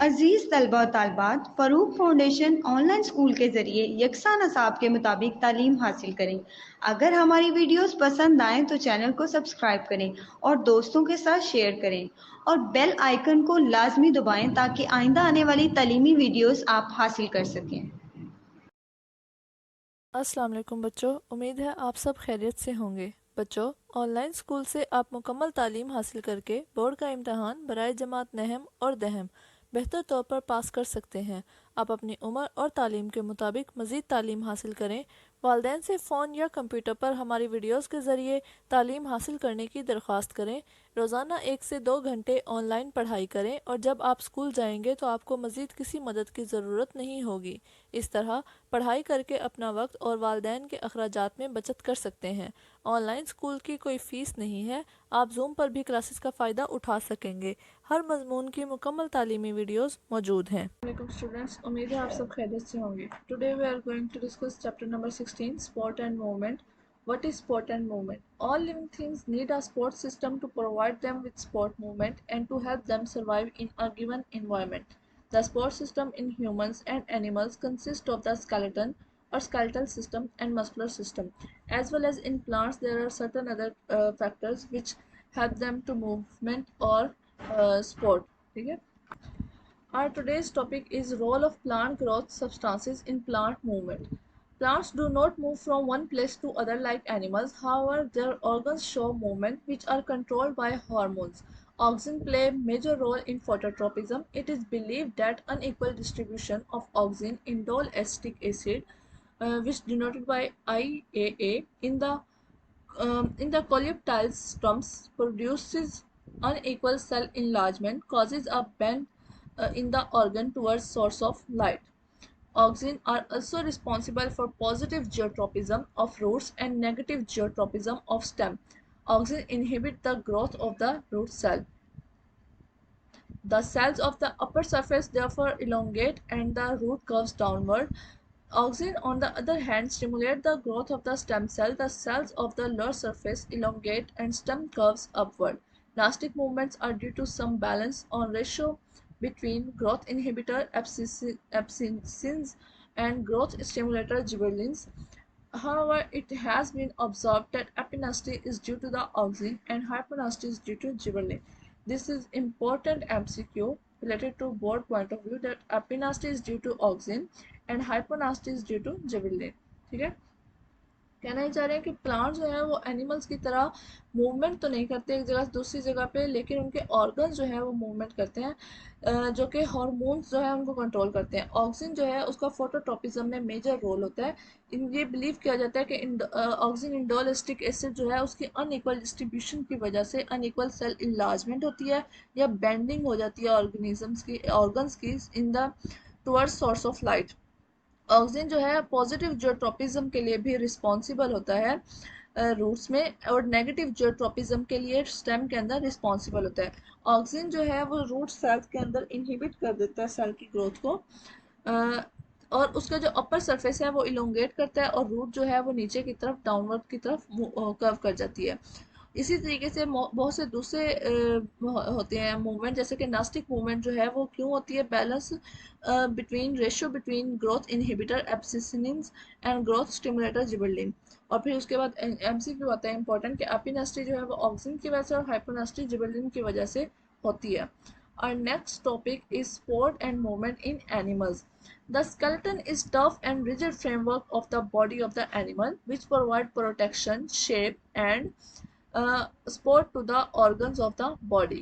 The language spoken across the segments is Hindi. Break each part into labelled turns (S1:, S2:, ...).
S1: अजीज़ तलबा और तालबात, फ़रूक फाउंडेशन ऑनलाइन स्कूल के ज़रिए यकसा नसाब के मुताबिक तालीम हासिल करें। अगर हमारी वीडियोस पसंद आएँ तो चैनल को सब्सक्राइब करें और दोस्तों के साथ शेयर करें और बेल आइकन को लाजमी दबाएं ताकि आइंदा आने वाली तालीमी वीडियोस आप हासिल कर सकें।
S2: अस्सलाम वालेकुम बच्चों, उम्मीद है आप सब खैरियत से होंगे। बच्चों, ऑनलाइन स्कूल से आप मुकम्मल तालीम हासिल करके बोर्ड का इम्तहान बराए जमात नहम और दहम बेहतर तौर पर पास कर सकते हैं। आप अपनी उम्र और तालीम के मुताबिक मज़ीद तालीम हासिल करें। वालिदैन से फ़ोन या कंप्यूटर पर हमारी वीडियोस के ज़रिए तालीम हासिल करने की दरख्वास्त करें। रोज़ाना 1 से 2 घंटे ऑनलाइन पढ़ाई करें और जब आप स्कूल जाएंगे तो आपको मज़ीद किसी मदद की ज़रूरत नहीं होगी। इस तरह पढ़ाई करके अपना वक्त और वालिदैन के अखराजात में बचत कर सकते हैं। ऑनलाइन स्कूल की कोई फ़ीस नहीं है, आप जूम पर भी क्लासेस का फ़ायदा उठा सकेंगे। हर मजमून की मुकम्मल तालीमी वीडियोस मौजूद हैं। वालेकुम स्टूडेंट्स, उम्मीद है आप सब खैरियत से होंगे। Today we are going to discuss chapter number 16, sport and movement. What is sport and movement? All living things need a sport system to provide them with sport movement and to help them survive in a given environment. The sport system in humans and animals consists of the skeleton or skeletal system and muscular system. As well as in plants, there are certain other factors which help them to movement or sport. Okay? Our today's topic is role of plant growth substances in plant movement. Plants do not move from one place to other like animals. However, their organs show movement which are controlled by hormones. Auxin play a major role in phototropism. It is believed that unequal distribution of auxin indole acetic acid, which denoted by IAA, in the coleoptile stumps produces unequal cell enlargement, causes a bend in the organ towards source of light. Auxins are also responsible for positive geotropism of roots and negative geotropism of stem. Auxins inhibit the growth of the root cell. The cells of the upper surface therefore elongate and the root curves downward. Auxin, on the other hand, stimulate the growth of the stem cell. The cells of the lower surface elongate and stem curves upward. Elastic movements are due to some balance on ratio between growth inhibitor abscissins and growth stimulator gibberellins. However, it has been observed that epinesty is due to the auxin and hyponesty is due to gibberellin. This is important MCQ related to board point of view that epinesty is due to auxin and hyponasty is due to gibberellin. ठीक है, कहना ही चाह रहे हैं कि प्लांट जो है वो एनिमल्स की तरह मूवमेंट तो नहीं करते एक जगह से दूसरी जगह पे, लेकिन उनके ऑर्गन्स जो है वो मूवमेंट करते हैं, जो कि हार्मोन्स जो है उनको कंट्रोल करते हैं. ऑक्सीजन जो है उसका फोटोट्रोपिज्म में मेजर रोल होता है. ये बिलीव किया जाता है कि ऑक्सीजन इंडोलिस्टिक एसिड जो है उसकी अनइक्वल डिस्ट्रीब्यूशन की वजह से अनइक्वल सेल इन्लार्जमेंट होती है या बेंडिंग हो जाती है ऑर्गेनिजम्स की, ऑर्गन्स की, in the towards source of light. Oxygen जो है पॉजिटिव जियोट्रोपिज्म के लिए भी रिस्पॉन्सिबल होता है रूट्स में, और नेगेटिव जियोट्रोपिज्म के लिए स्टेम के अंदर रिस्पॉन्सिबल होता है. ऑक्सीजन जो है वो रूट सेल्स के अंदर इनहिबिट कर देता है सेल की ग्रोथ को, और उसका जो अपर सरफेस है वो इलोंगेट करता है और रूट जो है वो नीचे की तरफ डाउनवर्ड की तरफ कर्व कर जाती है. इसी तरीके से बहुत से दूसरे होते हैं मूवमेंट, जैसे कि नास्टिक मूवमेंट जो है वो क्यों होती है, balance between ratio between growth inhibitor abscisins and growth stimulator gibberellin. और फिर उसके बाद एमसीक्यू आता है इंपॉर्टेंट कि एपिनेस्टी जो है वो ऑक्सीजन की वजह से और हाइपोनेस्टी जिबरलिन की वजह से होती है. Our next topic is sport and movement in animals. The skeleton is tough and rigid framework of the body of the animal which provide protection, shape and support to the organs of the body.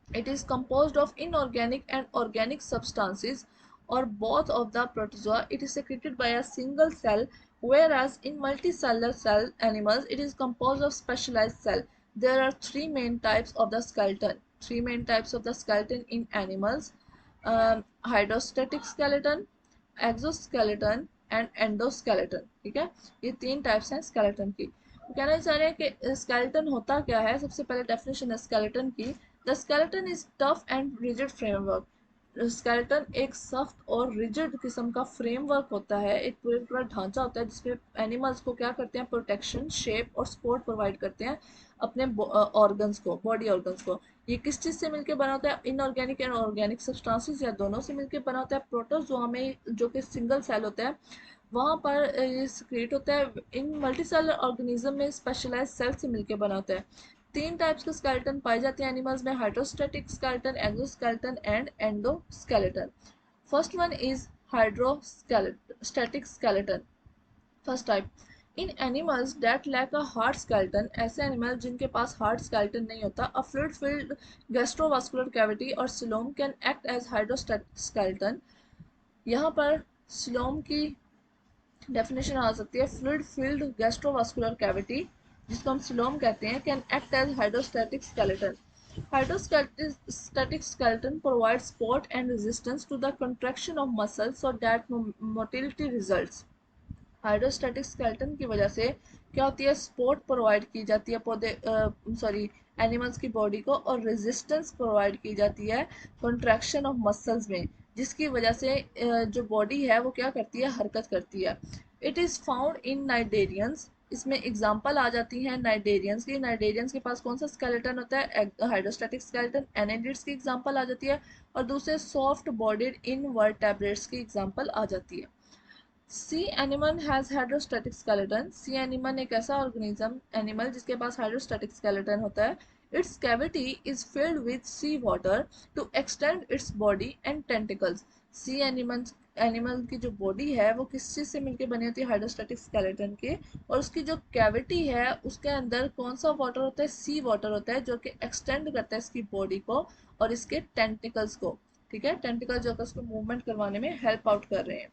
S2: It is composed of inorganic and organic substances or both of the protozoa. It is secreted by a single cell, whereas in multicellular cell animals it is composed of specialized cell. There are three main types of the skeleton. Three main types of the skeleton in animals: hydrostatic skeleton, exoskeleton and endoskeleton. ठीक है, ये तीन टाइप्स हैं स्केलेटन की. तो कहना चाह रहे हैं कि स्केलेटन होता क्या है. सबसे पहले डेफिनेशन है स्केलेटन की. The skeleton is tough and rigid framework. Skeleton एक सख्त और रिजिड किस्म का फ्रेमवर्क होता है, एक पूरा ढांचा होता है जिसमें एनिमल्स को क्या करते हैं, प्रोटेक्शन, शेप और सपोर्ट प्रोवाइड करते हैं अपने ऑर्गन्स को, बॉडी ऑर्गन्स को. ये किस चीज़ से मिलकर बना होता है? इनऑर्गेनिक एंड ऑर्गेनिक सब्सटेंसेस या दोनों से मिलकर बना होता है। प्रोटोजोआ में जो कि सिंगल सेल होता है वहाँ पर ये सिक्रेट होता है। इन मल्टीसेलर ऑर्गेनिज्म में स्पेशलाइज सेल से मिलकर बना होता है। 3 टाइप्स के स्केलेटन पाए जाते हैं एनिमल्स में, hydrostatic skeleton, exoskeleton and endoskeleton. First one is hydrostatic skeleton. First type, in animals that lack a hard skeleton, ऐसे एनिमल जिनके पास हार्ड स्केलेटन नहीं होता, a fluid filled gastrovascular cavity और coelom can act as hydrostatic skeleton. यहाँ पर सिलोम की डेफिनेशन आ सकती है, फ्लूइड फिल्ड गैस्ट्रोवास्कुलर कैविटी जिसको हम सिलोम कहते हैं, can act as hydrostatic skeleton. Hydrostatic skeleton provides support and resistance to the contraction of muscles so that motility results. Hydrostatic skeleton की वजह से क्या होती है? सपोर्ट प्रोवाइड की जाती है एनिमल्स की बॉडी को, और रेजिस्टेंस प्रोवाइड की जाती है कॉन्ट्रैक्शन ऑफ मसल्स में, जिसकी वजह से जो बॉडी है वो क्या करती है? हरकत करती है। It is found in cnidarians, इसमें एग्जांपल आ जाती हैं नाइडेरियंस की। नाइडेरियंस के पास कौन सा स्केलेटन होता है? Hydrostatic skeleton. एनाइडिड्स की एग्जांपल आ जाती है, और दूसरे सॉफ्ट बॉडीड इनवर्टेब्रेट्स की एग्जांपल आ जाती है। Sea animal has hydrostatic skeleton. Sea animal एक ऐसा ऑर्गेनिज्म एनिमल जिसके पास हाइड्रोस्टैटिक स्केलेटन होता है। Its cavity is filled with sea water to extend its body and tentacles. Sea animal की जो बॉडी है वो किस चीज़ से मिलकर बनी होती है? हाइड्रोस्टैटिक स्केलेटन के। और उसकी जो कैविटी है उसके अंदर कौन सा वाटर होता है? सी वाटर होता है, जो कि एक्सटेंड करता है इसकी बॉडी को और इसके टेंटिकल्स को। ठीक है, टेंटिकल जो है उसको मूवमेंट करवाने में हेल्प आउट कर रहे हैं।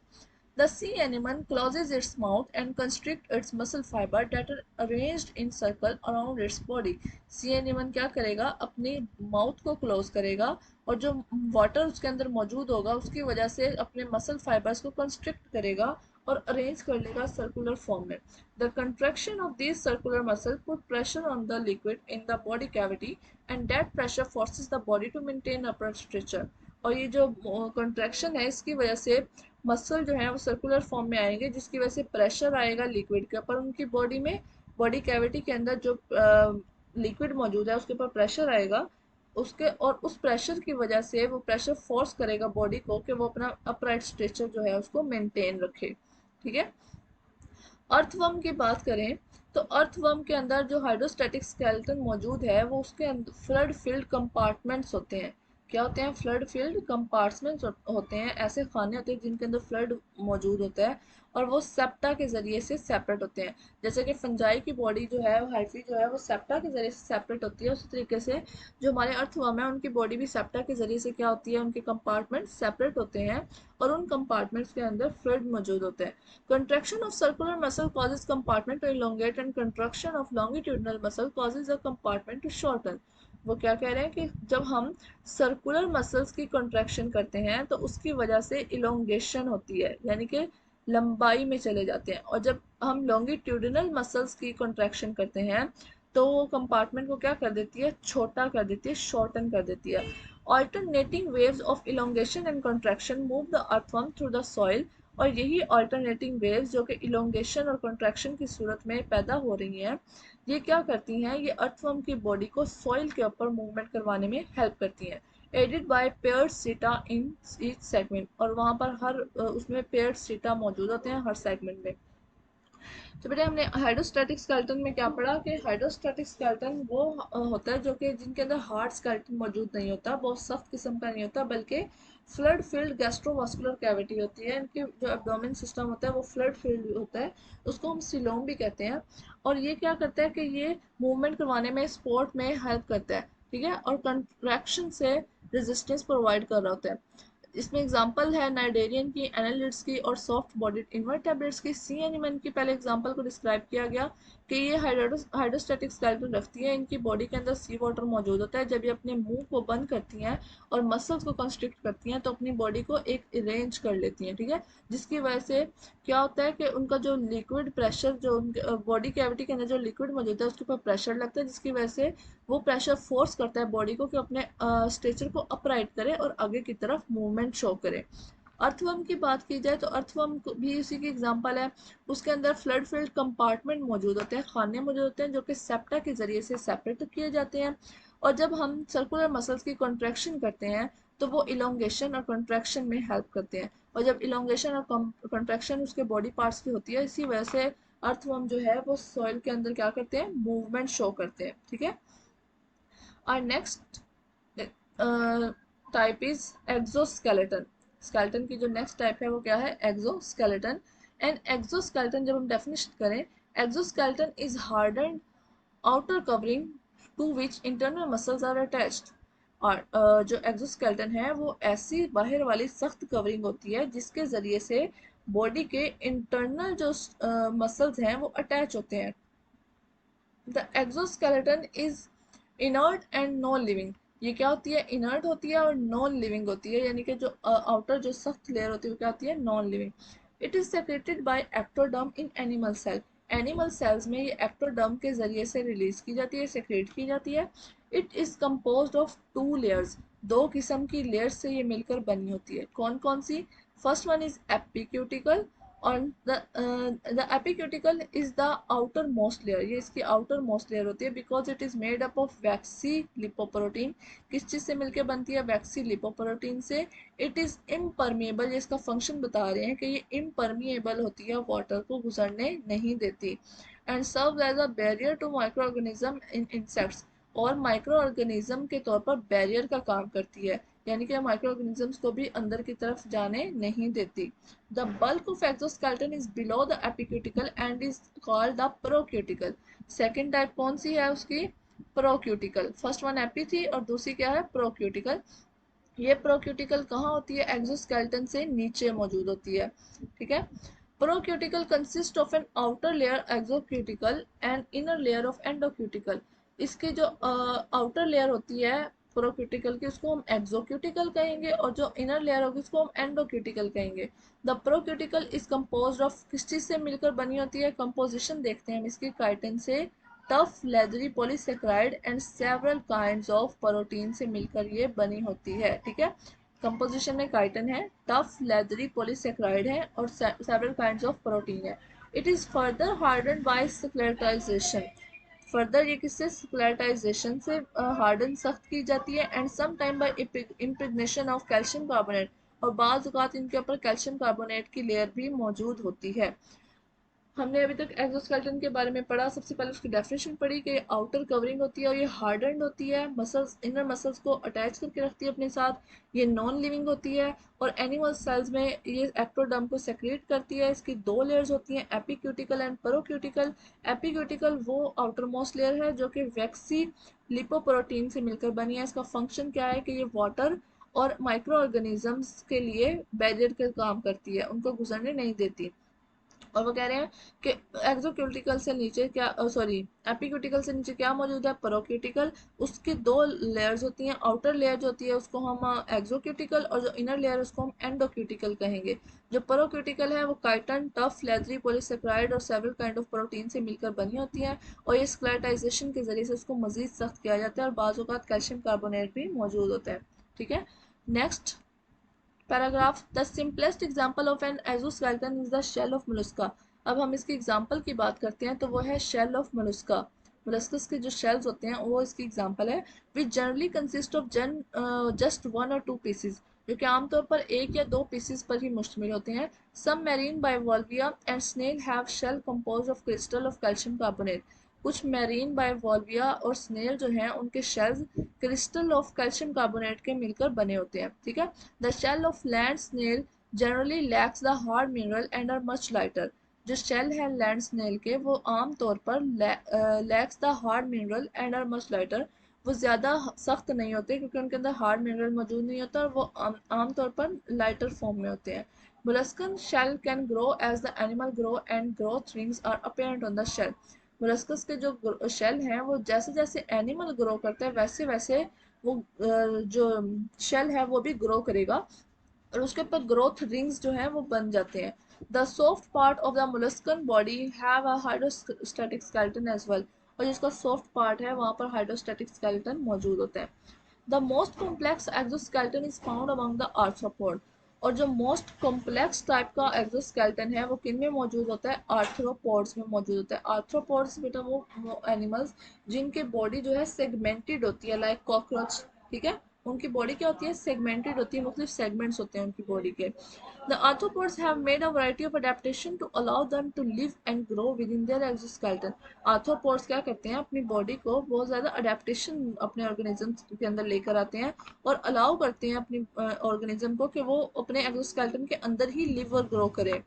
S2: The sea anemone closes its mouth and constricts its muscle fiber that are arranged in circle around its body. Sea anemone क्या करेगा? अपनी माउथ को क्लोज करेगा और जो वाटर उसके अंदर मौजूद होगा उसकी वजह से अपने मसल फाइबर्स को कंस्ट्रिक्ट करेगा और अरेंज कर लेगा सर्कुलर फॉर्म में। The contraction of these circular muscles put pressure on the liquid in the body cavity and that pressure forces the body to maintain upper stature. और ये जो कंट्रैक्शन है इसकी वजह से मसल जो है वो सर्कुलर फॉर्म में आएंगे, जिसकी वजह से प्रेशर आएगा लिक्विड के ऊपर उनकी बॉडी में। बॉडी कैविटी के अंदर जो लिक्विड मौजूद है उसके ऊपर प्रेशर आएगा उसके, और उस प्रेशर की वजह से वो प्रेशर फोर्स करेगा बॉडी को कि वो अपना अपराइट स्ट्रेचर जो है उसको मेंटेन रखे। ठीक है, अर्थवर्म की बात करें तो अर्थवर्म के अंदर जो हाइड्रोस्टैटिक स्केलेटन मौजूद है वो उसके अंदर फ्लड फिल्ड कंपार्टमेंट्स होते हैं। क्या होते हैं? फ्लड फिल्ड कंपार्टमेंट्स होते हैं, ऐसे खाने होते हैं जिनके अंदर फ्लड मौजूद होता है और वो सेप्टा के जरिए से सेपरेट होते हैं। जैसे कि फंजाई की बॉडी जो है, हाइफी जो है वो सेप्टा के जरिए से सेपरेट होती है, उसी तरीके से जो हमारे अर्थवर्म है उनकी बॉडी भी सेप्टा के जरिए से क्या होती है? उनके कंपार्टमेंट सेपरेट होते हैं और उन कंपार्टमेंट्स के अंदर फ्लड मौजूद होते हैं। Contraction of circular muscle causes compartment to elongate and contraction of longitudinal muscle causes a compartment to shorten. वो क्या कह रहे हैं कि जब हम सर्कुलर मसल्स की कॉन्ट्रैक्शन करते हैं तो उसकी वजह से इलोंगेशन होती है, यानी कि लंबाई में चले जाते हैं, और जब हम लॉन्गिट्यूडिनल मसल्स की कॉन्ट्रैक्शन करते हैं तो वो कंपार्टमेंट को क्या कर देती है? छोटा कर देती है, शॉर्टन कर देती है। Alternating waves of elongation and contraction move the earthworm through the soil, और यही अल्टरनेटिंग वेव्स जो कि इलोंगेशन और कंट्रैक्शन की सूरत में पैदा हो रही हैं, ये क्या करती हैं? ये अर्थवर्म की बॉडी को सॉइल के ऊपर मूवमेंट करवाने में हेल्प करती हैं। एडिड बाय पेयर्ड सीटा इन ईच सेगमेंट, और वहाँ पर हर उसमें पेयर्ड सीटा मौजूद होते हैं हर सेगमेंट में। तो बेटा हमने हाइड्रोस्टैटिक स्केलेटन में क्या पढ़ा कि हाइड्रोस्टैटिक स्केलेटन वो होता है जो कि जिनके अंदर हार्ड स्केलेटन मौजूद नहीं होता, बहुत सख्त किस्म का नहीं होता, बल्कि फ्लड फिल्ड गैस्ट्रोवास्कुलर कैविटी होती है। इनके जो एब्डोमेन सिस्टम होता है वो फ्लड फिल्ड होता है, उसको हम सिलोम भी कहते हैं। और ये क्या करता है कि ये मूवमेंट करवाने में, स्पोर्ट में हेल्प करता है। ठीक है, और कंट्रैक्शन से रेजिस्टेंस प्रोवाइड कर रहा होता है। इसमें एग्जांपल है नाइडेरियन की, एनालिड्स की और सॉफ्ट बॉडीड इनवर्टेब्रेट्स की। सी एनिमल की पहले एग्जांपल को डिस्क्राइब किया गया कि ये हाइड्रोस्टैटिक स्केलेटन रखती है, इनकी बॉडी के अंदर सी वाटर मौजूद होता है। जब ये अपने मुंह को बंद करती हैं और मसल्स को कंस्ट्रिक्ट करती हैं तो अपनी बॉडी को एक अरेंज कर लेती हैं। ठीक है, जिसकी वजह से क्या होता है कि उनका जो लिक्विड प्रेशर, जो उनके बॉडी कैविटी के अंदर जो लिक्विड मौजूद है उसके ऊपर प्रेशर लगता है, जिसकी वजह से वो प्रेशर फोर्स करता है बॉडी को कि अपने स्ट्रेचर को अपराइट करे और आगे की तरफ मूवमेंट शो करे। अर्थवर्म की बात की जाए तो अर्थवर्म भी उसी की एग्जांपल है। उसके अंदर फ्लड फिल्ड कंपार्टमेंट मौजूद होते हैं, खाने मौजूद होते हैं जो कि सेप्टा के जरिए से सेपरेट किए जाते हैं। और जब हम सर्कुलर मसल्स की कॉन्ट्रैक्शन करते हैं तो वो इलोंगेशन और कॉन्ट्रैक्शन में हेल्प करते हैं, और जब इलोंगेशन और कॉन्ट्रैक्शन उसके बॉडी पार्ट्स की होती है, इसी वजह से अर्थवर्म जो है वो सॉइल के अंदर क्या करते हैं, मूवमेंट शो करते हैं। ठीक है, और next type is exoskeleton. Skeleton की जो नेक्स्ट टाइप है वो क्या है, एक्सोस्केलेटन। एंड एक्सोस्केलेटन जब हम डेफिनेशन करें, exoskeleton is harden outer covering to which internal muscles are attached. और जो एक्सोस्केलेटन है वो ऐसी बाहर वाली सख्त कवरिंग होती है जिसके ज़रिए से बॉडी के इंटरनल जो मसल्स हैं वो अटैच होते हैं। The exoskeleton is inert and non living. ये क्या होती है, इनर्ट होती है और नॉन लिविंग होती है, यानी कि जो आउटर जो सख्त लेयर होती है वो क्या होती है, non living. It is secreted by ectoderm in animal cell. Animal cells में ये एक्टोडर्म के जरिए से रिलीज की जाती है, सेक्रेट की जाती है। It is composed of two layers. दो किस्म की लेयर्स से ये मिलकर बनी होती है। कौन कौन सी? फर्स्ट वन इज एपिक्यूटिकल, और the epicuticle is the outer most layer. ये इसकी आउटर मोस्ट लेयर होती है, because it is made up of waxy lipoprotein. किस चीज से मिलकर बनती है, वैक्सी लिपोप्रोटीन से। इट इज इम्परमिएबल, ये इसका फंक्शन बता रहे हैं कि ये इम्परमिएबल होती है, वाटर को गुजरने नहीं देती। And serve as a barrier to micro organism in insects, और माइक्रो ऑर्गेनिज्म के तौर पर बैरियर का काम करती है, यानी कि माइक्रो ऑर्गेनिजम्स को भी अंदर की तरफ जाने नहीं देती। The bulk of exoskeleton is below the epicuticle and is called the procuticle. Second type कौन सी है उसकी, प्रोक्यूटिकल। फर्स्ट वन एपी थी और दूसरी क्या है, प्रोक्यूटिकल। ये प्रोक्यूटिकल कहाँ होती है, एक्सोस्केलेटन से नीचे मौजूद होती है। ठीक है, procuticle consist of an outer layer exocuticle and inner layer of endocuticle. इसकी जो आउटर लेयर होती है प्रोक्यूटिकल की, उसको हम एक्सोक्यूटिकल कहेंगे, और जो इनर लेयर होगी उसको हम एंडोक्यूटिकल कहेंगे। द प्रोक्यूटिकल इज कम्पोज्ड ऑफ, किस चीज से मिलकर बनी होती है, कंपोजिशन देखते हैं हम इसकी, काइटिन से, tough leathery polysaccharide and several kinds of protein से मिलकर ये बनी होती है। ठीक है, कंपोजिशन में काइटिन है, टफ लेदरी पॉलीसेकेराइड है, और सेवरल काइंड्स ऑफ प्रोटीन है। It is further harden by sclerotization. Further ये किससे, स्क्लेरोटाइजेशन से हार्डन सख्त की जाती है। And some time by impregnation of calcium carbonate, और बाज़ औक़ात इनके ऊपर कैल्शियम कार्बोनेट की लेयर भी मौजूद होती है। हमने अभी तक एक्सोस्केलेटन के बारे में पढ़ा। सबसे पहले उसकी डेफिनेशन पढ़ी कि आउटर कवरिंग होती है और ये हार्डन्ड होती है, मसल्स, इनर मसल्स को अटैच करके रखती है अपने साथ। ये नॉन लिविंग होती है, और एनिमल सेल्स में ये एक्टोडर्म को सेक्रेट करती है। इसकी दो लेयर्स होती हैं, एपिक्यूटिकल एंड प्रोक्यूटिकल। एपिक्यूटिकल वो आउटर मोस्ट लेयर है जो कि वैक्सी लिपोप्रोटीन से मिलकर बनी है। इसका फंक्शन क्या है कि ये वाटर और माइक्रो ऑर्गेनिजम्स के लिए बैरियर का काम करती है, उनको गुजरने नहीं देती। और वो कह रहे हैं कि एक्सोक्यूटिकल से नीचे क्या, सॉरी, एपिक्यूटिकल से नीचे क्या मौजूद है, प्रोक्यूटिकल। उसकी दो लेयर्स होती हैं, आउटर लेयर जो होती है उसको हम एक्सोक्यूटिकल, और जो इनर लेयर उसको हम एंडोक्यूटिकल कहेंगे। जो प्रोक्यूटिकल है वो काइटन, टफ, लेदरी पॉलीसेकेराइड और सेवरल काइंड ऑफ प्रोटीन से मिलकर बनी होती है, और ये स्क्लेरोटाइजेशन के जरिए से उसको मजीद सख्त किया जाता है, और बाज़ औक़ात कैल्शियम कार्बोनेट भी मौजूद होता है। ठीक है, next paragraph, the simplest example of an exoskeleton is the shell of Mollusca. अब हम इसकी एग्जांपल की बात करते हैं तो वो है शेल ऑफ मोलस्का। मोलस्कस के जो शेल्स होते हैं वो इसकी एग्जांपल है। Which generally consist of just one और टू पीसेस, जो कि आमतौर पर एक या दो पीसेस पर ही मुश्तमिल होते हैं। Some marine bivalvia and snail have shell compose of crystal of calcium carbonate. कुछ मैरीन बायोवॉल्विया और स्नेल जो हैं उनके shells crystal of calcium carbonate के मिलकर बने होते हैं। ठीक है, the shell of land snail generally lacks the hard mineral and are much lighter. जो शेल है लैंड स्नेल के वो आम तौर पर lacks the hard mineral and are much lighter, वो ज़्यादा सख्त नहीं होते क्योंकि उनके अंदर हार्ड मिनरल मौजूद नहीं होता, और वो आम तौर पर लाइटर फॉर्म में होते हैं। Molluscan shell can grow as the animal grow and growth rings are apparent on the shell. Molluscs के जो शेल हैं वो जैसे जैसे एनिमल ग्रो करता है वैसे वैसे वो जो शेल है वो भी ग्रो करेगा, और उसके ऊपर ग्रोथ रिंग्स जो है वो बन जाते हैं। The soft part of the molluscan body have a hydrostatic skeleton as well, और जिसका सॉफ्ट पार्ट है वहाँ पर हाइड्रोस्टैटिक स्केलेटन मौजूद होता है। The most complex exoskeleton is found among the arthropod. और जो मोस्ट कॉम्प्लेक्स टाइप का एक्सोस्केलेटन है वो किन में मौजूद होता है, आर्थ्रोपोड्स में मौजूद होता है। आर्थ्रोपोड्स बेटा वो एनिमल्स जिनके बॉडी जो है सेगमेंटेड होती है, लाइक कॉकरोच, ठीक है, उनकी बॉडी क्या होती है, सेगमेंटेड होती है, मुख्तलिफ सेगमेंट्स होते हैं उनकी बॉडी के। The arthropods have made a variety of adaptation to allow them to live and grow within their exoskeleton. Arthropods क्या करते हैं, अपनी बॉडी को बहुत ज़्यादा अडेप्टेशन अपने ऑर्गेनिज्म के अंदर लेकर आते हैं और अलाउ करते हैं अपनी ऑर्गेनिज्म को कि वो अपने एक्सोस्केलेटन के अंदर ही लिव और ग्रो करे।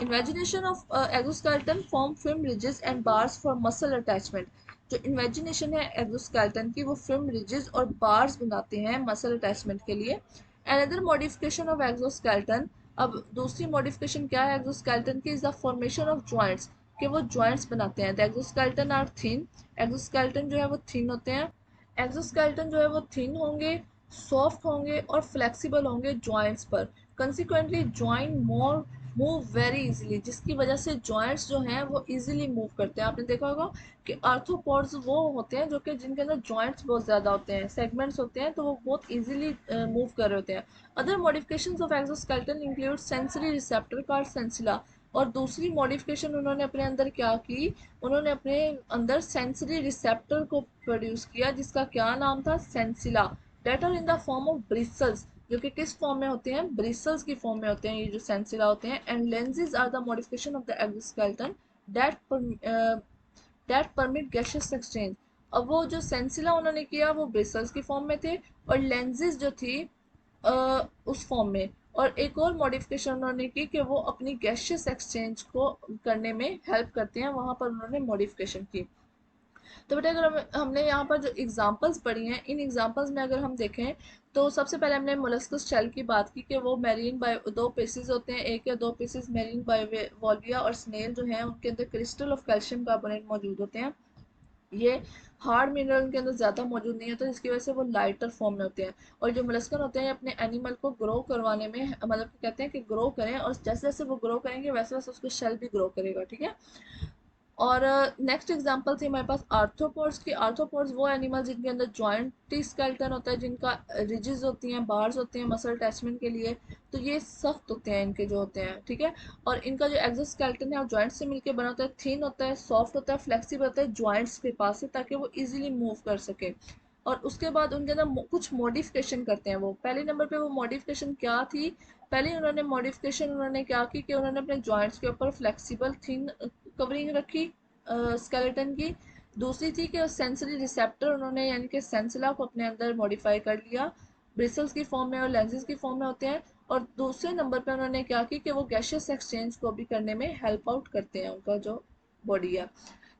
S2: Invagination of exoskeleton form film ridges and bars for muscle attachment. जो इन्वेजिनेशन है एक्सोस्केलेटन की, वो फिल्म रिजेस और बार्स बनाते हैं मसल अटैचमेंट के लिए। अनदर मॉडिफिकेशन ऑफ एक्सोस्केलेटन, अब दूसरी मॉडिफिकेशन क्या है एक्सोस्केलेटन की, is the formation of joints, कि वो जॉइंट्स बनाते हैं। The exoskeleton are thin, exoskeleton जो है वो थिन होते हैं। एक्सोस्केलेटन जो है वो थिन होंगे, सॉफ्ट होंगे और फ्लेक्सिबल होंगे जॉइंट्स पर। कंसिक्वेंटली जॉइंट मोर मूव वेरी इजीली, जिसकी वजह से जॉइंट्स जो हैं वो इजीली मूव करते हैं। आपने देखा होगा कि आर्थ्रोपोड्स वो होते हैं जो कि जिनके अंदर जॉइंट्स बहुत ज़्यादा होते हैं, सेगमेंट्स होते हैं, तो वो बहुत इजीली मूव कर रहे होते हैं। Other modifications of exoskeleton include sensory receptor called sensilla. और दूसरी मॉडिफिकेशन उन्होंने अपने अंदर क्या की, उन्होंने अपने अंदर सेंसरी रिसेप्टर को प्रोड्यूस किया जिसका क्या नाम था, sensilla, that are in the form of bristles, जो कि किस फॉर्म में होते हैं, ब्रिसल्स की फॉर्म में होते हैं ये जो सेंसिला होते हैं। And lenses are the modification of the exoskeleton that that permit gaseous exchange. अब वो जो सेंसिला उन्होंने किया वो ब्रिसल्स की फॉर्म में थे और लेंसेज जो थी उस फॉर्म में। और एक और मॉडिफिकेशन उन्होंने की कि वो अपनी गैसियस एक्सचेंज को करने में हेल्प करते हैं, वहाँ पर उन्होंने मॉडिफिकेशन की। तो बेटा अगर हमने यहाँ पर जो एग्जांपल्स पढ़ी हैं, इन एग्जांपल्स में अगर हम देखें तो सबसे पहले हमने मोलस्कस शेल की बात की कि वो मैरीन बायो, दो पीसेज होते हैं, एक या दो पीसेज मैरीन बायोवॉल्विया और स्नेल जो है उनके अंदर क्रिस्टल ऑफ कैल्शियम कार्बोनेट मौजूद होते हैं। ये हार्ड मिनरल उनके अंदर ज़्यादा मौजूद नहीं होता, जिसकी वजह से वो लाइटर फॉर्म में होते हैं। और जो मोलस्कन होते हैं अपने एनिमल को ग्रो करवाने में, मतलब कहते हैं कि ग्रो करें, और जैसे जैसे वो ग्रो करेंगे वैसे वैसे उसका शेल भी ग्रो करेगा, ठीक है। और नेक्स्ट एग्जांपल थी हमारे पास आर्थ्रोपोड्स की। आर्थ्रोपोड्स वो एनिमल जिनके अंदर जॉइंटी स्केलेटन होता है, जिनका रिजेस होती हैं, बार्स होते हैं मसल अटैचमेंट के लिए, तो ये सख्त होते हैं इनके जो होते हैं, ठीक है। और इनका जो एक्सोस्केलेटन है वो जॉइंट से मिलकर बना होता है, थिन होता है, सॉफ्ट होता है, फ्लेक्सिबल होता है जॉइंट्स के पास से, ताकि वो इजीली मूव कर सके। और उसके बाद उनके अंदर कुछ मॉडिफिकेशन करते हैं वो। पहले नंबर पे वो मॉडिफिकेशन क्या थी, पहले उन्होंने मॉडिफिकेशन उन्होंने क्या की कि उन्होंने अपने जॉइंट्स के ऊपर फ्लेक्सिबल थिन कवरिंग रखी स्केलेटन की। दूसरी थी कि सेंसरी रिसेप्टर उन्होंने यानी कि सेंसिला को अपने अंदर मॉडिफाई कर लिया, ब्रिसल्स की फॉर्म में और लेंसेज की फॉर्म में होते हैं। और दूसरे नंबर पे उन्होंने क्या की कि वो गैशियस एक्सचेंज को भी करने में हेल्प आउट करते हैं उनका जो बॉडी है।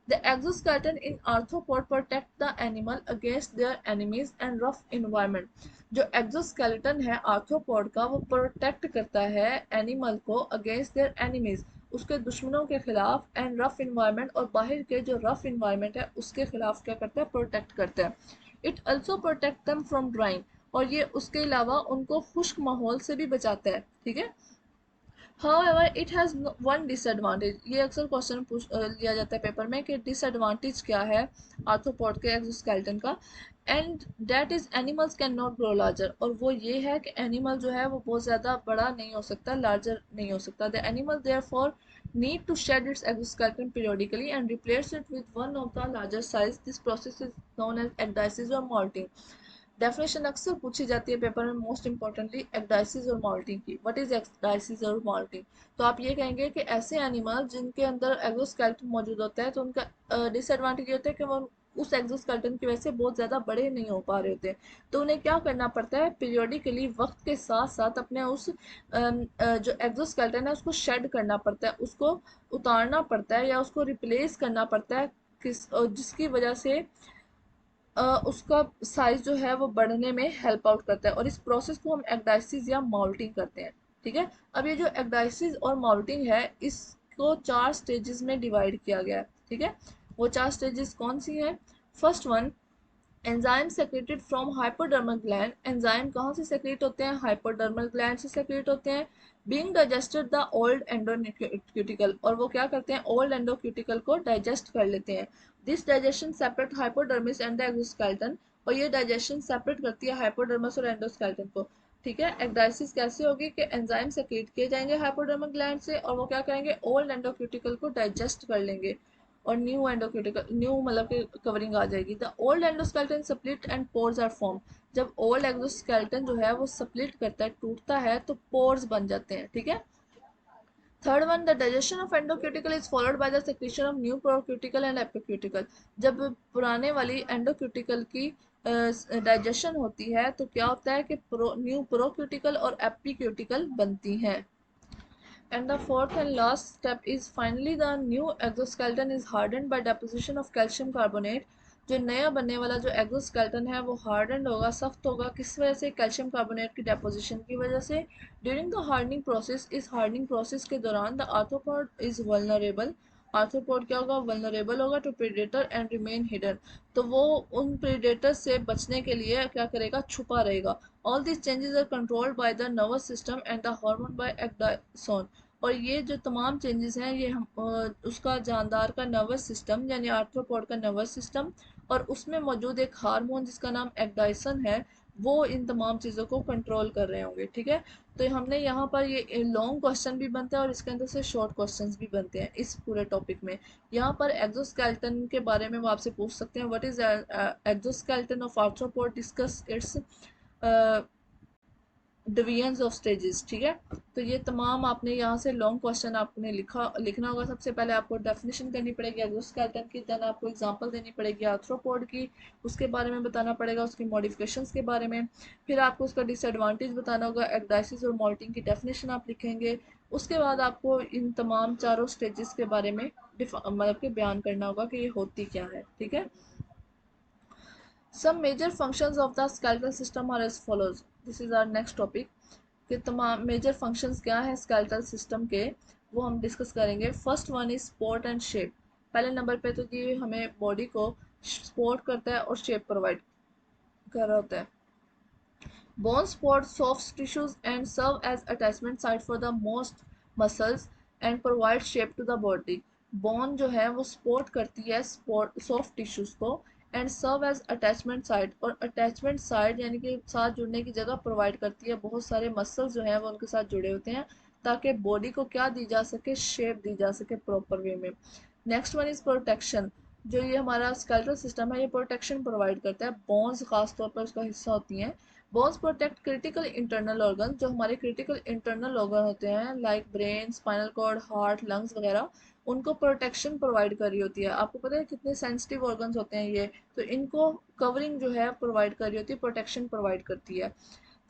S2: The exoskeleton in arthropod protect the animal against their enemies and rough environment. जो एक्सोस्केलेटन है आर्थ्रोपोड का वो प्रोटेक्ट करता है एनिमल को अगेंस्ट देयर एनिमीज, उसके दुश्मनों के खिलाफ, एंड रफ इन्वायरमेंट, और बाहर के जो रफ इन्वायरमेंट है उसके खिलाफ क्या करता है, प्रोटेक्ट करता है। इट ऑल्सो प्रोटेक्ट दम फ्रॉम ड्राइंग, और ये उसके अलावा उनको खुश्क माहौल से भी बचाता है, ठीक है। However, it has one disadvantage. ये अक्सर क्वेश्चन पूछ लिया जाता है पेपर में कि डिसएडवांटेज क्या है आर्थ्रोपोड के एक्सोस्केलेटन का, and that is animals can not grow larger, और वो ये है कि एनिमल जो है वो बहुत ज़्यादा बड़ा नहीं हो सकता, लार्जर नहीं हो सकता। The animal therefore need to shed its exoskeleton periodically and replace it with one of the larger size. This process is known as ecdysis or molting. Definition अक्सर पूछी जाती है पेपर में, मोस्ट इंपॉर्टेंटली एक्डाइसिस और मॉल्टिंग की। व्हाट इज एक्डाइसिस और मॉल्टिंग, तो आप ये कहेंगे कि ऐसे एनिमल जिनके अंदर एक्सोस्केलेटन मौजूद होता है तो उनका डिसएडवांटेज ये होता है कि वो उस एक्सोस्केलेटन की वजह से बहुत ज़्यादा बड़े नहीं हो पा रहे होते, तो उन्हें क्या करना पड़ता है, पीरियोडिकली वक्त के साथ साथ अपने उस जो एक्सोस्केलेटन है उसको शेड करना पड़ता है, उसको उतारना पड़ता है या उसको रिप्लेस करना पड़ता है, जिसकी वजह से उसका साइज जो है वो बढ़ने में हेल्प आउट करता है, और इस प्रोसेस को हम एक्डाइसिस या माउल्टिंग करते हैं, ठीक है। अब ये जो एक्डाइसिस और माउल्टिंग है इसको 4 स्टेजेस में डिवाइड किया गया है, ठीक है। वो 4 स्टेजेस कौन सी हैं, first one, enzyme secreted from hypodermal gland. Enzyme कहाँ से सेक्रेट होते हैं, हाइपोडर्मल ग्लैंड से सेक्रेट होते हैं। Being digested the old endocuticle, और वो क्या करते हैं, ओल्ड एंडोक्यूटिकल को डाइजेस्ट कर लेते हैं। This digestion separate hypodermis and the exoskeleton, और ये डाइजेशन सेपरेट करती है हाइपोडर्मस और एंडोस्केलेटन को। ठीक है। एक्डाइसिस कैसे होगी कि एंजाइम सेक्रेट किए जाएंगे हाइपोडर्मिक ग्लैंड से और वो क्या करेंगे, ओल्ड एंडोक्यूटिकल को डाइजेस्ट कर लेंगे और न्यू एंडोक्यूटिकल, न्यू मतलब कि कवरिंग आ जाएगी। The old endoskeleton split and pores are form. जब ओल्ड एंडोस्केलेटन जो है वो स्प्लिट करता है, टूटता है, तो पोर्स बन जाते हैं। ठीक है। Third one, the digestion of endocuticle is followed by the secretion of new procuticle and epicuticle. जब पुराने वाली एंडोक्यूटिकल की डाइजेशन होती है तो क्या होता है कि न्यू प्रोक्यूटिकल और एपिक्यूटिकल बनती हैं। And the fourth and last step is finally the new exoskeleton is hardened by deposition of calcium carbonate। जो नया बनने वाला जो एक्सोस्केलेटन है वो हार्डन होगा, सख्त होगा, किस वजह से, कैल्शियम कार्बोनेट की डेपोजिशन की वजह से। ड्यूरिंग द हार्डनिंग प्रोसेस, इस हार्डनिंग प्रोसेस के दौरान the arthropod is vulnerable. Arthropod क्या होगा, वल्नरेबल होगा to predator and remain hidden. तो वो उन प्रेडेटर से बचने के लिए क्या करेगा, छुपा रहेगा। All this changes are controlled by the nervous system and the hormone by ecdysone. और ये जो तमाम चेंजेस हैं ये हम उसका जानदार का नर्वस सिस्टम यानी आर्थ्रोपोड का नर्वस सिस्टम और उसमें मौजूद एक हार्मोन जिसका नाम एक्डाइसन है, वो इन तमाम चीज़ों को कंट्रोल कर रहे होंगे। ठीक है। तो हमने यहाँ पर ये लॉन्ग क्वेश्चन भी बनता है और इसके अंदर से शॉर्ट क्वेश्चंस भी बनते हैं इस पूरे टॉपिक में। यहाँ पर एक्सोस्केलेटन के बारे में वो आपसे पूछ सकते हैं, what is exoskeleton of arthropod, discuss it's divisions of stages. ठीक है। तो ये तमाम आपने यहाँ से लॉन्ग क्वेश्चन आपने लिखना होगा। सबसे पहले आपको डेफिनेशन करनी पड़ेगी एक्सोस्केलेटन की, देन आपको एग्जांपल देनी पड़ेगी आर्थ्रोपोड की, उसके बारे में बताना पड़ेगा, उसकी मॉडिफिकेशंस के बारे में। फिर आपको उसका डिसएडवांटेज बताना होगा, एक्डाइसिस और मॉल्टिंग की डेफिनेशन आप लिखेंगे। उसके बाद आपको इन तमाम चारों स्टेजेस के बारे में मतलब कि बयान करना होगा कि ये होती क्या है। ठीक है। Some major functions of the skeletal system are as follows. This is our next topic कि तमाम मेजर फंक्शंस क्या है स्केलेटल सिस्टम के, वो हम डिस्कस करेंगे। First one is support and shape. पहले नंबर पे तो ये हमें बॉडी को सपोर्ट करता है और शेप प्रोवाइड कर रहा होता है। Bone support soft tissues and serve as attachment site for the most muscles and provide shape to the body. Bone जो है वो सपोर्ट करती है सॉफ्ट टिश्यूज को and serve as attachment site, और अटैचमेंट साइट यानी कि साथ जुड़ने की जगह प्रोवाइड करती है। बहुत सारे मसल्स जो हैं वो उनके साथ जुड़े होते हैं ताकि बॉडी को क्या दी जा सके, शेप दी जा सके प्रॉपर वे में। Next one is protection. जो ये हमारा स्केलेटल सिस्टम है ये प्रोटेक्शन प्रोवाइड करता है। बोन्स खास तौर पर उसका हिस्सा होती हैं। Bones protect critical internal organ, जो हमारे क्रिटिकल इंटरनल ऑर्गन होते हैं like brain, spinal cord, heart, lungs वगैरह, उनको प्रोटेक्शन प्रोवाइड कर रही होती है। आपको पता है कितने सेंसिटिव ऑर्गन्स होते हैं ये, तो इनको कवरिंग जो है प्रोवाइड कर रही होती है, प्रोटेक्शन प्रोवाइड करती है।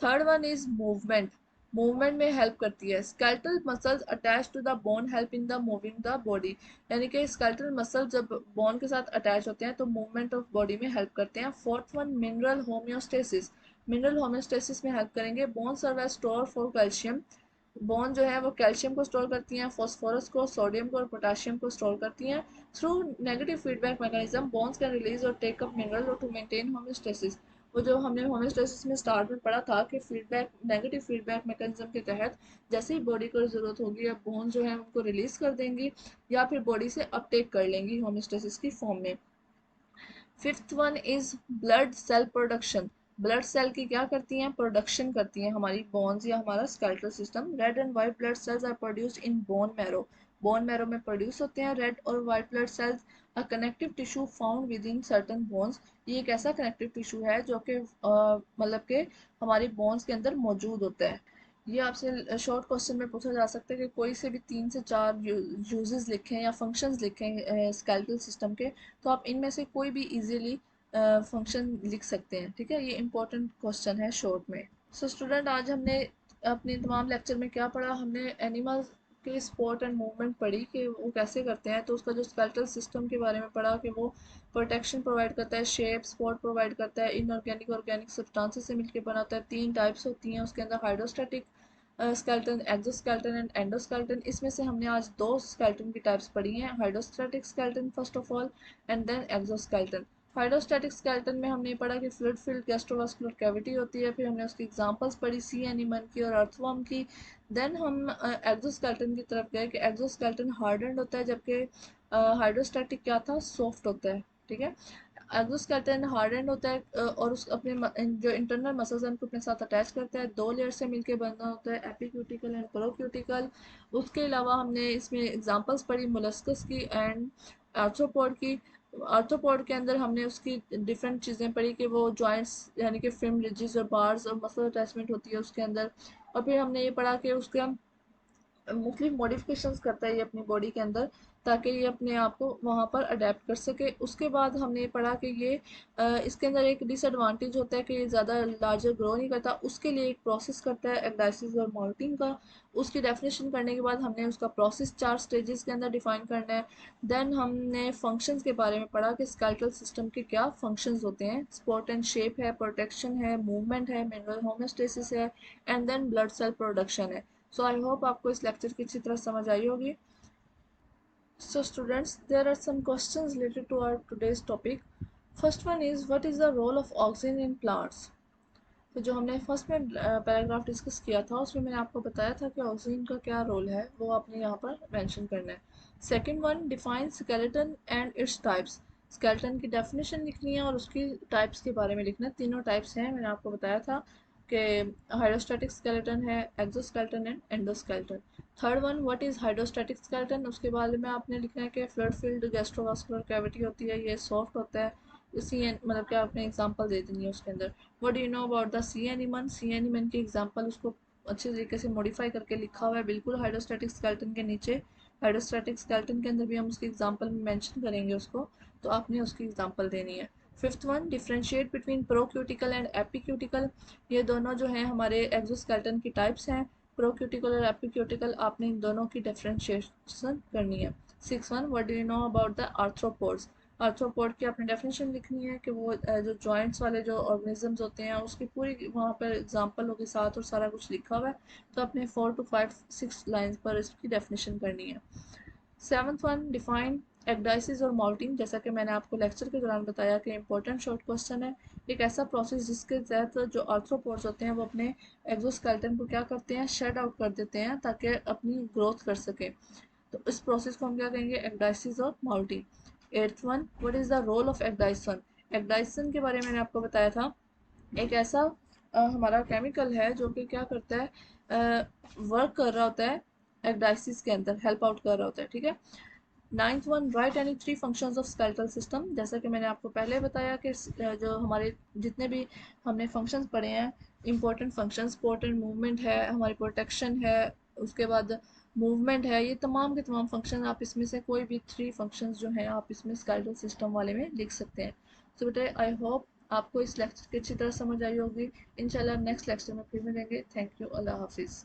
S2: Third one is movement. Movement में हेल्प करती है। Skeletal muscles attach to the bone help in the moving the body. यानी कि स्केलेटल मसल जब बोन के साथ अटैच होते हैं तो मूवमेंट ऑफ बॉडी में हेल्प करते हैं। Fourth one mineral homeostasis. Mineral homeostasis में हेल्प करेंगे। Bone serve as store for calcium. Bone जो है वो कैल्शियम को स्टोर करती हैं, फास्फोरस को, सोडियम को और पोटाशियम को स्टोर करती हैं। Through negative feedback mechanism bones can release और take up mineral to maintain homeostasis. वो जो हमने होम्योस्टेसिस में स्टार्ट में पढ़ा था कि फीडबैक, नेगेटिव फीडबैक मैकेनिज्म के तहत जैसे ही बॉडी को ज़रूरत होगी या बोन जो है उनको रिलीज कर देंगी या फिर बॉडी से अपटेक कर लेंगी होम्योस्टेसिस की फॉर्म में। Fifth one is blood cell production. Blood cell की क्या करती हैं, प्रोडक्शन करती हैं हमारी बोन्स या हमारा skeletal system. Red and white blood cells are produced in bone marrow. Bone marrow में प्रोड्यूस होते हैं रेड और white blood cells. A connective tissue found within certain bones. ये एक ऐसा कनेक्टिव टिश्यू है जो कि मतलब के हमारी बोन्स के अंदर मौजूद होता है। ये आपसे शॉर्ट क्वेश्चन में पूछा जा सकता है कि कोई से भी 3 से 4 यूजेस लिखें या फंक्शंस लिखें स्केलेटल सिस्टम के, तो आप इनमें से कोई भी इजीली फंक्शन लिख सकते हैं। ठीक है। ये इंपॉर्टेंट क्वेश्चन है शॉर्ट में। सो स्टूडेंट, आज हमने अपने तमाम लेक्चर में क्या पढ़ा, हमने एनिमल्स के स्पोर्ट एंड मूवमेंट पढ़ी कि वो कैसे करते हैं। तो उसका जो स्केलेटल सिस्टम के बारे में पढ़ा कि वो प्रोटेक्शन प्रोवाइड करता है, शेप सपोर्ट प्रोवाइड करता है, इनऑर्गेनिक ऑर्गेनिक सब्सटेंसेस से मिलकर बनाता है। 3 टाइप्स होती हैं उसके अंदर, hydrostatic skeleton, exoskeleton and endoskeleton. इसमें से हमने आज 2 स्केलेटन की टाइप्स पढ़ी हैं, hydrostatic skeleton first of all and then exoskeleton. Hydrostatic skeleton में हमने पढ़ा कि फ्लूइड फिल्ड गैस्ट्रोवास्कुलर कैविटी होती है, फिर हमने उसकी एग्जांपल्स पढ़ी सी एनिमल की और अर्थवर्म की। देन हम एक्सोस्केलेटन की तरफ गए कि एक्सोस्केलेटन हार्डन्ड होता है जबकि हाइड्रोस्टैटिक क्या था, सॉफ्ट होता है। ठीक है। एक्सोस्केलेटन हार्ड एंड होता है और उस अपने जो इंटरनल मसल्स हैं उनको अपने साथ अटैच करता है, दो लेयर से मिलके बना होता है, एपिक्यूटिकल एंड प्रोक्यूटिकल। उसके अलावा हमने इसमें एग्जांपल्स पढ़ी मोलस्कस की एंड आर्थ्रोपोड की। आर्थ्रोपोड के अंदर हमने उसकी डिफरेंट चीज़ें पढ़ी कि वो जॉइंट्स यानी कि फिल्म रिजिस और बार्स और मसल अटैचमेंट होती है उसके अंदर। और फिर हमने ये पढ़ा कि उसके हम मुख्तलिफ मॉडिफिकेशंस करता है ये अपनी बॉडी के अंदर ताकि ये अपने आप को वहाँ पर अडेप्ट कर सके। उसके बाद हमने पढ़ा कि ये इसके अंदर एक डिसएडवांटेज होता है कि ये ज़्यादा लार्जर ग्रो नहीं करता, उसके लिए एक प्रोसेस करता है एग्डाइसिस और मोल्टिंग का। उसकी डेफिनेशन करने के बाद हमने उसका प्रोसेस 4 स्टेजेस के अंदर डिफाइन करना है। देन हमने फंक्शंस के बारे में पढ़ा कि स्केलेटल सिस्टम के क्या फंक्शंस होते हैं, सपोर्ट एंड शेप है, प्रोटेक्शन है, मूवमेंट है, मिनरल होमोस्टेसिस है and then blood cell production है। सो आई होप आपको इस लेक्चर की अच्छी तरह समझ आई होगी। So students, there are some questions related to our today's topic. First one is what is the role of oxygen in plants? तो जो हमने फर्स्ट में पैराग्राफ डिस्कस किया था उसमें मैंने आपको बताया था कि ऑक्सीजन का क्या रोल है, वो आपने यहाँ पर मेंशन करना है। Second one, define skeleton and its types. Skeleton की डेफिनेशन लिखनी है और उसकी टाइप्स के बारे में लिखना है। तीनों टाइप्स हैं, मैंने आपको बताया था कि हाइड्रोस्टैटिक स्केलेटन है, exoskeleton and endoskeleton. Third one, what is hydrostatic skeleton, उसके बारे में आपने लिखना है कि फ्लूइड फिल्ड गैस्ट्रोवास्कुलर कैविटी होती है, ये सॉफ्ट होता है। इसी मतलब कि आपने एग्जांपल दे देनी है उसके अंदर। What do you know about the sea anemone, sea anemone की एग्जांपल उसको अच्छे तरीके से मॉडिफाई करके लिखा हुआ है बिल्कुल हाइड्रोस्टैटिक स्केलेटन के नीचे। हाइड्रोस्टैटिक स्केलेटन के अंदर भी हम उसकी एग्जांपल में मेंशन करेंगे उसको, तो आपने उसकी एग्जांपल देनी है। Fifth one, differentiate between procuticle and epicuticle. ये दोनों जो हैं हमारे एक्सोस्केलेटन की टाइप्स हैं, प्रोक्यूटिकल और एपिक्यूटिकल, आपने इन दोनों की डिफरेंशिएशन करनी है। Six one, what do you know about the arthropods. Arthropod की आपने डेफिनेशन लिखनी है कि वो जो जॉइंट्स वाले जो ऑर्गेनिजम्स होते हैं उसकी पूरी वहाँ पर एग्जांपलों के साथ और सारा कुछ लिखा हुआ है, तो आपने 4 to 5 6 लाइंस पर इसकी डेफिनेशन करनी है। सेवन्थ वन, डिफाइन एग्डाइसिस और माल्टिंग। जैसा कि मैंने आपको लेक्चर के दौरान बताया कि इंपॉर्टेंट शॉर्ट क्वेश्चन है। एक ऐसा प्रोसेस जिसके तहत जो आर्थ्रोपोड्स होते हैं वो अपने एक्सोस्केलेटन को क्या करते हैं, शेड आउट कर देते हैं ताकि अपनी ग्रोथ कर सके। तो इस प्रोसेस को हम क्या कहेंगे, एग्डाइसिस और moulting. Eighth one, what is the role of ecdysone. Ecdysone के बारे में मैंने आपको बताया था, एक ऐसा हमारा केमिकल है जो कि क्या करता है, वर्क कर रहा होता है एग्डाइसिस के अंदर, हेल्प आउट कर रहा होता है, ठीक है। Ninth one, right any three functions of skeletal system. जैसा कि मैंने आपको पहले बताया कि जो हमारे जितने भी हमने फंक्शंस पढ़े हैं, important function, support and movement है, हमारी प्रोटेक्शन है, उसके बाद मूवमेंट है, ये तमाम के तमाम फंक्शन आप इसमें से कोई भी थ्री फंक्शंस जो हैं आप इसमें स्केलेटल सिस्टम वाले में लिख सकते हैं। सो बेटे आई होप आपको इस लेक्चर की अच्छी तरह समझ आई होगी। इंशाल्लाह नेक्स्ट लेक्चर में फिर मिलेंगे। थैंक यू, अल्लाह हाफिज़।